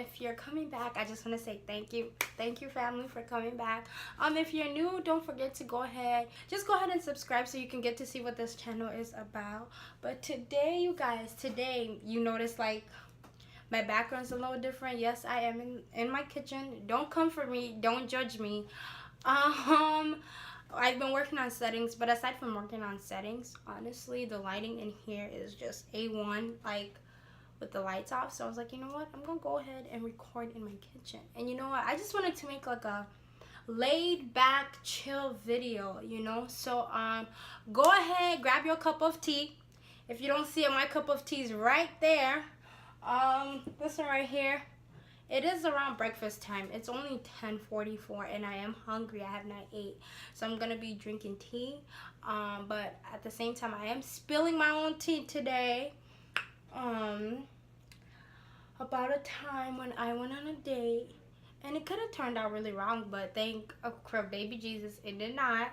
if you're coming back, I just want to say thank you. Thank you, family, for coming back. If you're new, don't forget to go ahead and subscribe so you can get to see what this channel is about. But today, you guys, you notice like my background's a little different. Yes, I am in my kitchen. Don't come for me. Don't judge me. I've been working on settings, but aside from working on settings, honestly, the lighting in here is just A1, like with the lights off. So I was like, you know what? I'm gonna go ahead and record in my kitchen. And you know what? I just wanted to make like a laid back, chill video, you know? So go ahead, grab your cup of tea. If you don't see it, my cup of tea is right there. This one right here. It is around breakfast time. It's only 10:44 and I am hungry. I have not ate. So I'm gonna be drinking tea. But at the same time, I am spilling my own tea today. About a time when I went on a date, and it could have turned out really wrong, but thank for baby Jesus, it did not.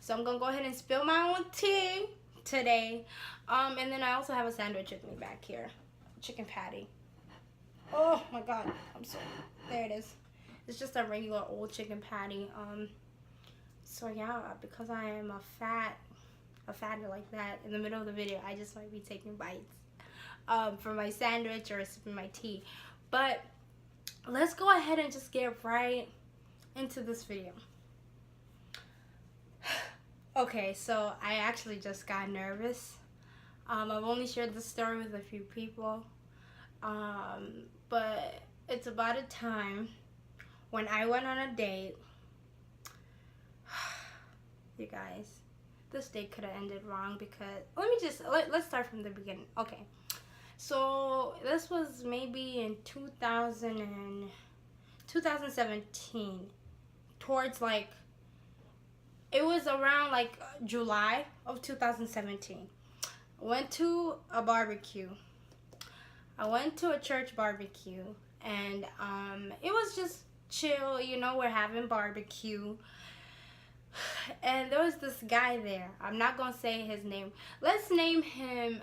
So I'm gonna go ahead and spill my own tea today. And then I also have a sandwich with me back here, chicken patty. Oh my God, I'm sorry. There it is. It's just a regular old chicken patty. So yeah, because I am a fatty like that, in the middle of the video, I just might be taking bites for my sandwich or sipping my tea. But let's go ahead and just get right into this video. Okay, so I actually just got nervous. I've only shared this story with a few people. But it's about a time when I went on a date. You guys, this date could have ended wrong because let's start from the beginning. Okay, so this was maybe in 2017, towards like, it was around like July of 2017. Went to a barbecue. I went to a church barbecue, and it was just chill, you know, we're having barbecue. And there was this guy there. I'm not going to say his name. Let's name him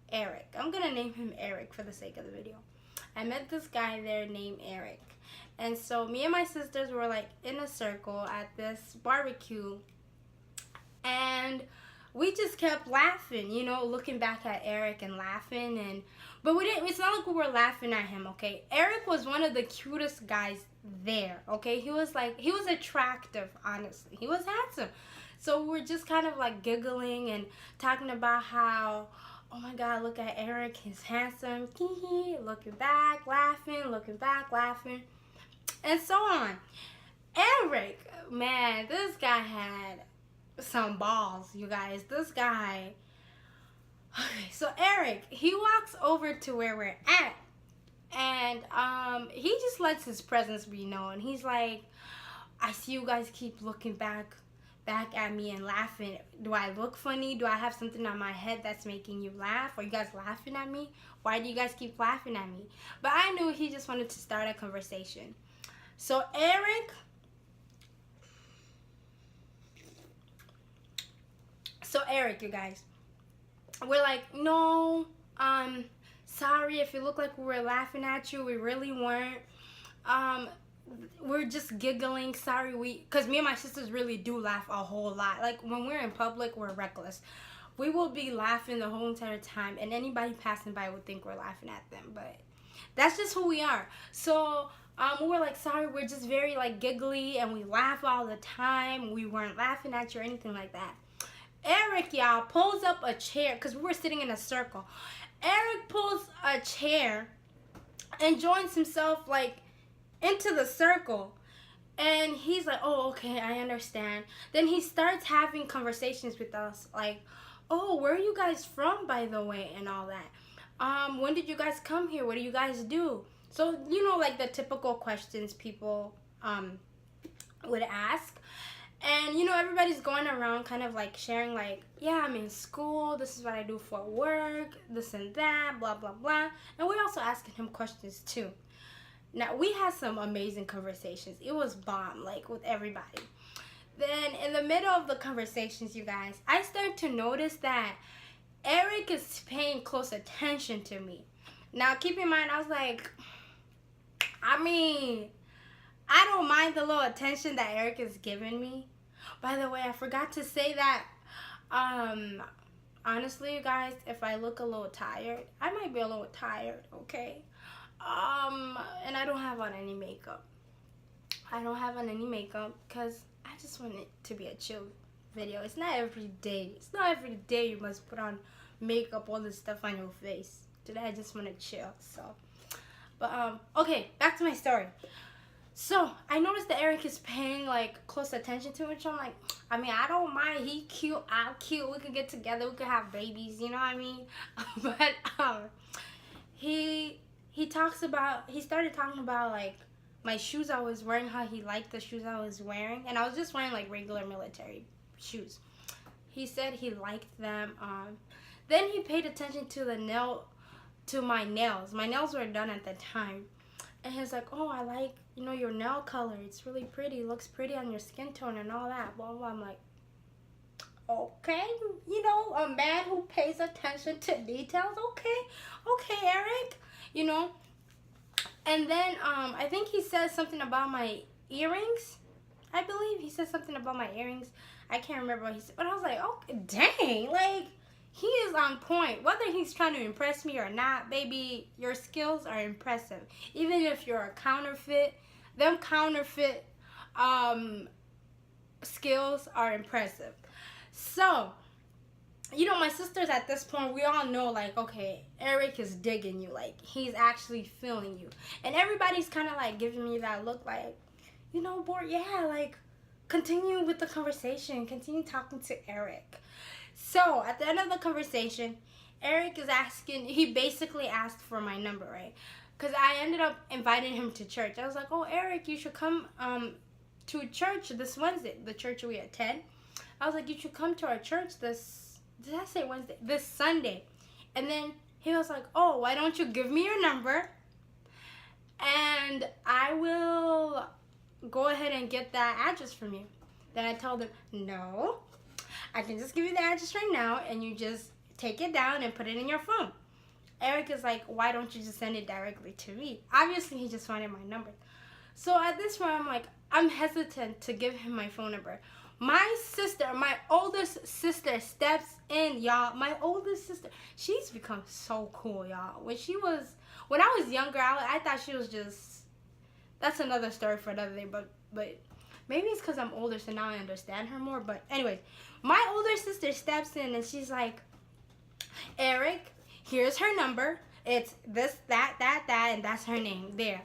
Eric. I'm going to name him Eric for the sake of the video. I met this guy there named Eric. And so me and my sisters were like in a circle at this barbecue. And we just kept laughing, you know, looking back at Eric and laughing. But we didn't, it's not like we were laughing at him, okay? Eric was one of the cutest guys there, okay? He was attractive, honestly. He was handsome. So we were just kind of like giggling and talking about how, oh my God, look at Eric, he's handsome. Looking back, laughing, and so on. Eric, man, this guy had some balls, you guys. This guy. Okay, so Eric, he walks over to where we're at, and he just lets his presence be known. He's like, I see you guys keep looking back at me and laughing. Do I look funny? Do I have something on my head that's making you laugh? Are you guys laughing at me? Why do you guys keep laughing at me? But I knew he just wanted to start a conversation. So Eric, you guys, we're like, no, sorry if it looked like we were laughing at you. We really weren't. We're just giggling. Sorry, because me and my sisters really do laugh a whole lot. Like when we're in public, we're reckless. We will be laughing the whole entire time, and anybody passing by would think we're laughing at them. But that's just who we are. So we were like, sorry, we're just very like giggly, and we laugh all the time. We weren't laughing at you or anything like that. Eric, y'all, pulls up a chair, because we were sitting in a circle. Eric pulls a chair and joins himself, like, into the circle. And he's like, oh, okay, I understand. Then he starts having conversations with us, like, oh, where are you guys from, by the way, and all that. When did you guys come here? What do you guys do? So, you know, like the typical questions people would ask. And, you know, everybody's going around kind of like sharing like, yeah, I'm in school, this is what I do for work, this and that, blah, blah, blah. And we're also asking him questions too. Now, we had some amazing conversations. It was bomb, like with everybody. Then in the middle of the conversations, you guys, I started to notice that Eric is paying close attention to me. Now, keep in mind, I was like, I mean, I don't mind the little attention that Eric is giving me. By the way, I forgot to say that, honestly, you guys, if I look a little tired, I might be a little tired, okay? And I don't have on any makeup. I don't have on any makeup because I just want it to be a chill video. It's not every day. It's not every day you must put on makeup, all this stuff on your face. Today I just want to chill, so. But, okay, back to my story. So, I noticed that Eric is paying, like, close attention to me, which I'm like, I mean, I don't mind. He cute, I'm cute. We could get together. We could have babies, you know what I mean? But, he started talking about, like, my shoes I was wearing, how he liked the shoes I was wearing. And I was just wearing, like, regular military shoes. He said he liked them. Then he paid attention to my nails. My nails were done at the time. And he was like, oh, I like, your nail color. It's really pretty. It looks pretty on your skin tone and all that. Blah, blah. I'm like, okay. A man who pays attention to details. Okay, Eric. And then I think he said something about my earrings. I believe he said something about my earrings. I can't remember what he said. But I was like, oh, dang. Like, he is on point. Whether he's trying to impress me or not, baby, your skills are impressive. Even if you're a counterfeit, them counterfeit skills are impressive. So, my sisters at this point, we all know, like, okay, Eric is digging you. Like, he's actually feeling you. And everybody's kind of, like, giving me that look like, boy, yeah, like, continue with the conversation. Continue talking to Eric. So, at the end of the conversation, Eric is asking, he basically asked for my number, right? Because I ended up inviting him to church. I was like, oh, Eric, you should come to church this Wednesday, the church we attend. I was like, you should come to our church did I say Wednesday? This Sunday. And then he was like, oh, why don't you give me your number? And I will go ahead and get that address from you. Then I told him, no, I can just give you the address right now, and you just take it down and put it in your phone. Eric is like, why don't you just send it directly to me? Obviously, he just wanted my number. So at this point, I'm hesitant to give him my phone number. My oldest sister steps in, y'all. My oldest sister, she's become so cool, y'all. When I was younger, I thought she was just, that's another story for another day, but maybe it's because I'm older, so now I understand her more. But anyways, my older sister steps in, and she's like, Eric, here's her number. It's this, that, and that's her name. There.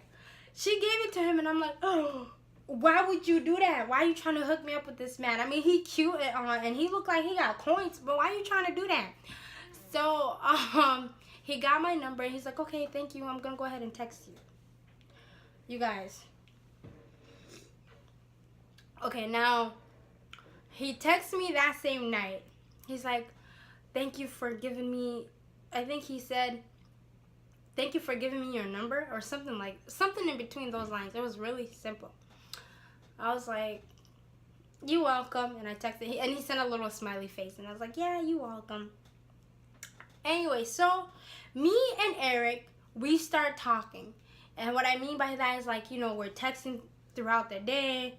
She gave it to him, and I'm like, oh, why would you do that? Why are you trying to hook me up with this man? I mean, he cute and he looked like he got coins, but why are you trying to do that? So, he got my number. He's like, okay, thank you. I'm going to go ahead and text you. You guys. Okay, now, he texted me that same night. He's like, thank you for giving me, I think he said, thank you for giving me your number, or something in between those lines. It was really simple. I was like, you welcome, and I texted, and he sent a little smiley face, and I was like, yeah, you welcome. Anyway, so, me and Eric, we start talking, and what I mean by that is, like, we're texting throughout the day.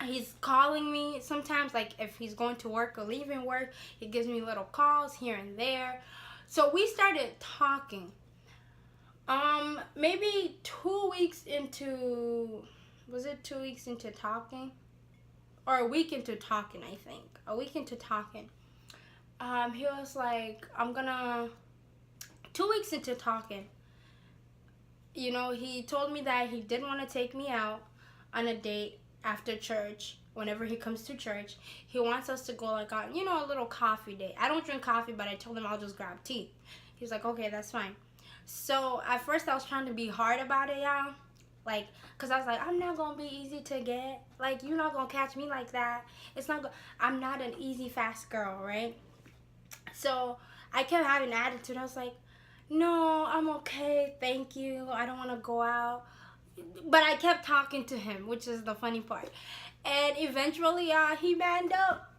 He's calling me sometimes, like, if he's going to work or leaving work, he gives me little calls here and there. So we started talking. Maybe 2 weeks into, was it 2 weeks into talking? Or a week into talking, I think. A week into talking. He was like, 2 weeks into talking, he told me that he did want to take me out on a date after church. Whenever he comes to church, he wants us to go like on, a little coffee date. I don't drink coffee, but I told him I'll just grab tea. He was like, okay, that's fine. So at first I was trying to be hard about it, y'all. Like, cause I was like, I'm not gonna be easy to get. Like, you're not gonna catch me like that. I'm not an easy, fast girl, right? So I kept having an attitude. I was like, no, I'm okay, thank you. I don't want to go out. But I kept talking to him, which is the funny part. And eventually, he manned up.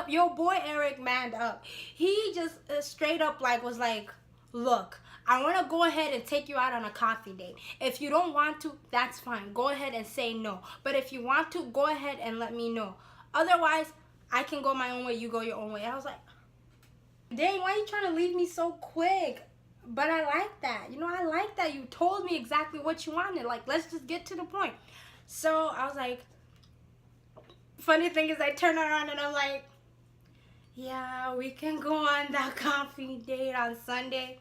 Your boy Eric manned up. He just straight up was like, look, I want to go ahead and take you out on a coffee date. If you don't want to, that's fine. Go ahead and say no. But if you want to, go ahead and let me know. Otherwise, I can go my own way. You go your own way. I was like, dang, why are you trying to leave me so quick? But I like that. You know, I like that. You told me exactly what you wanted. Like, let's just get to the point. So I was like, funny thing is I turned around and I'm like, yeah, we can go on that coffee date on Sunday.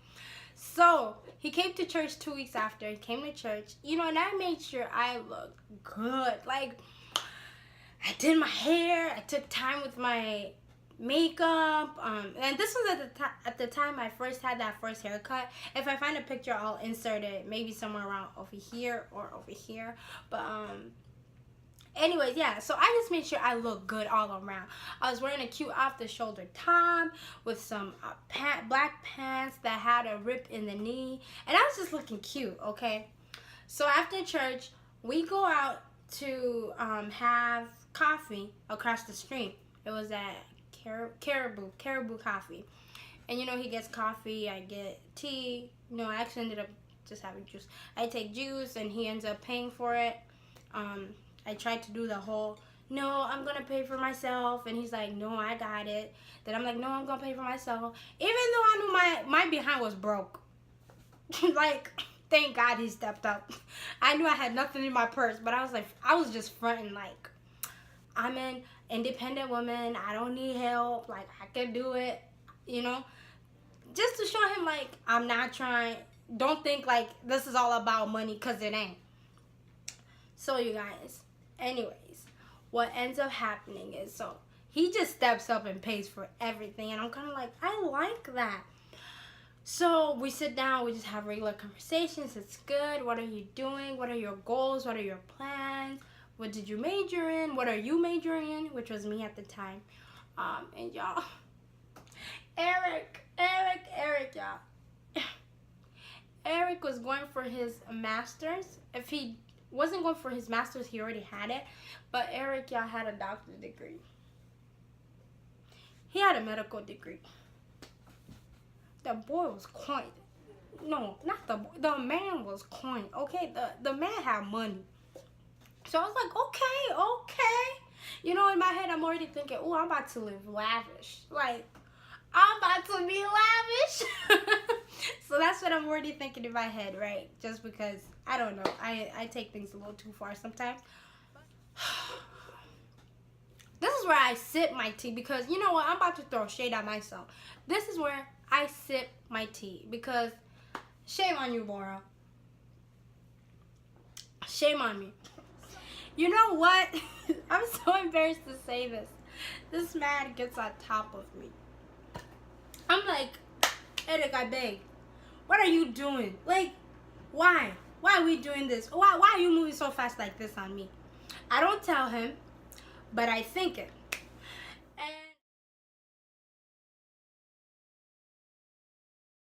So he came to church 2 weeks after. He came to church, you know, and I made sure I looked good. Like, I did my hair. I took time with my makeup. And this was at the time I first had that first haircut. If I find a picture, I'll insert it maybe somewhere around over here or over here. But anyways, yeah, so I just made sure I looked good all around. I was wearing a cute off-the-shoulder top with some black pants that had a rip in the knee. And I was just looking cute, okay? So after church, we go out to have coffee across the street. It was at Caribou Coffee. And, you know, he gets coffee, I get tea. No, I actually ended up just having juice. I take juice, and he ends up paying for it. I tried to do the whole, no, I'm going to pay for myself. And he's like, no, I got it. Then I'm like, no, I'm going to pay for myself. Even though I knew my behind was broke. Like, thank God he stepped up. I knew I had nothing in my purse. But I was like, I was just fronting like, I'm an independent woman. I don't need help. Like, I can do it. You know? Just to show him, like, I'm not trying. Don't think, like, this is all about money, because it ain't. So, you guys, anyways, what ends up happening is, so he just steps up and pays for everything, and I'm kind of like, I like that. So we sit down, we just have regular conversations. It's good. What are you doing? What are your goals? What are your plans? What did you major in? What are you majoring in? Which was me at the time. And y'all, Eric, y'all. Eric was going for his master's. If he wasn't going for his master's, he already had it. But Eric, y'all, had a doctor's degree. He had a medical degree. The boy was coin. No, not the boy. The man was coin. Okay, the man had money. So I was like, okay. You know, in my head, I'm already thinking, oh, I'm about to live lavish. Like, I'm about to be lavish. So that's what I'm already thinking in my head, right? Just because, I don't know, I take things a little too far sometimes. This is where I sip my tea, because, you know what, I'm about to throw shade at myself. This is where I sip my tea, because shame on you, Bora. Shame on me. You know what? I'm so embarrassed to say this. This man gets on top of me. I'm like, Eric, I beg. What are you doing? Like, why? Why are we doing this? Why are you moving so fast like this on me? I don't tell him, but I think it.